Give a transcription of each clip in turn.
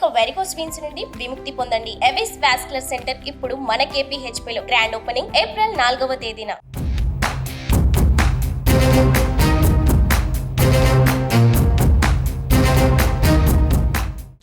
ఇక varicose veins నుండి విముక్తి పొందండి. ఎవిస్ వాస్కులర్ సెంటర్ ఇప్పుడు మన KPHP లో గ్రాండ్ ఓపెనింగ్ ఏప్రిల్ 4వ తేదీన.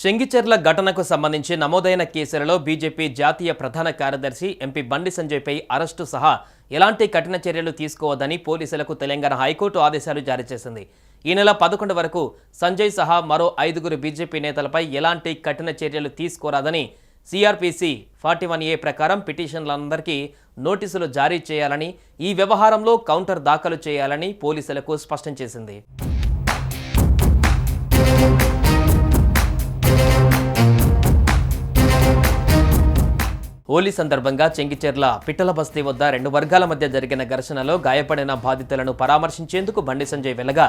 చెంగిచెర్ల ఘటనకు సంబంధించి నమోదైన కేసులలో బీజేపీ జాతీయ ప్రధాన కార్యదర్శి ఎంపీ బండి సంజయ్పై అరెస్టు సహా ఎలాంటి కఠిన చర్యలు తీసుకోవద్దని పోలీసులకు తెలంగాణ హైకోర్టు ఆదేశాలు జారీ చేసింది. ఈ నెల 11 వరకు సంజయ్ సహా మరో 5 బీజేపీ నేతలపై ఎలాంటి కఠిన చర్యలు తీసుకోరాదని CRPC 41A ప్రకారం పిటిషన్లందరికీ నోటీసులు జారీ చేయాలని, ఈ వ్యవహారంలో కౌంటర్ దాఖలు చేయాలని పోలీసులకు స్పష్టం చేసింది. హోలీ సందర్భంగా చెంగిచెర్ల పిట్టల బస్తీ వద్ద 2 వర్గాల మధ్య జరిగిన ఘర్షణలో గాయపడిన బాధితులను పరామర్శించేందుకు బండి సంజయ్ వెళ్లగా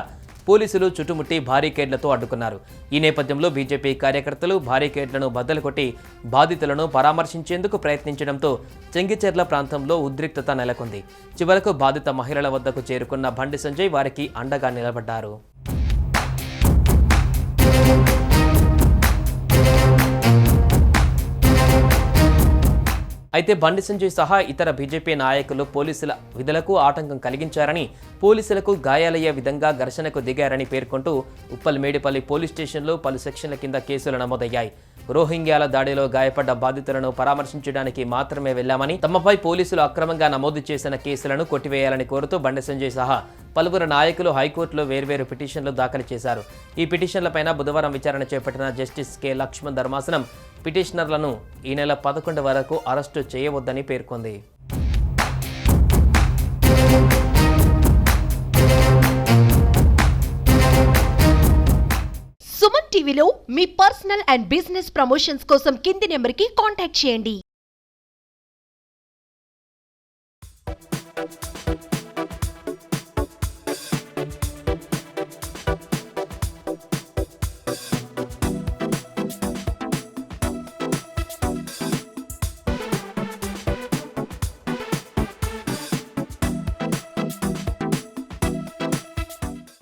పోలీసులు చుట్టుముట్టి బారికేడ్లతో అడ్డుకున్నారు. ఈ నేపథ్యంలో బీజేపీ కార్యకర్తలు బారికేడ్లను బద్దలు కొట్టి బాధితులను పరామర్శించేందుకు ప్రయత్నించడంతో చెంగిచెర్ల ప్రాంతంలో ఉద్రిక్తత నెలకొంది. చివరకు బాధిత మహిళల వద్దకు చేరుకున్న బండి సంజయ్ వారికి అండగా నిలబడ్డారు. అయితే బండి సంజయ్ సహా ఇతర బీజేపీ నాయకులు పోలీసుల విధులకు ఆటంకం కలిగించారని, పోలీసులకు గాయాలయ్యే విధంగా ఘర్షణకు దిగారని పేర్కొంటూ ఉప్పల్ మేడిపల్లి పోలీస్ స్టేషన్లో పలు సెక్షన్ల కింద కేసులు నమోదయ్యాయి. రోహింగ్యాల దాడిలో గాయపడ్డ బాధితులను పరామర్శించడానికి మాత్రమే వెళ్లామని, తమపై పోలీసులు అక్రమంగా నమోదు చేసిన కేసులను కొట్టివేయాలని కోరుతూ బండి సంజయ్ సహా పలువురు నాయకులు హైకోర్టులో వేర్వేరు పిటిషన్లు దాఖలు చేశారు. ఈ పిటిషన్లపైన బుధవారం విచారణ చేపట్టిన జస్టిస్ K. లక్ష్మణ్ ధర్మాసనం పిటిషనర్లను ఈ నెల 11 వరకు అరెస్టు చేయవద్దని పేర్కొంది. సుమన్ టీవీలో మీ పర్సనల్ అండ్ బిజినెస్ ప్రమోషన్స్ కోసం కింది నెంబర్కి కాంటాక్ట్ చేయండి.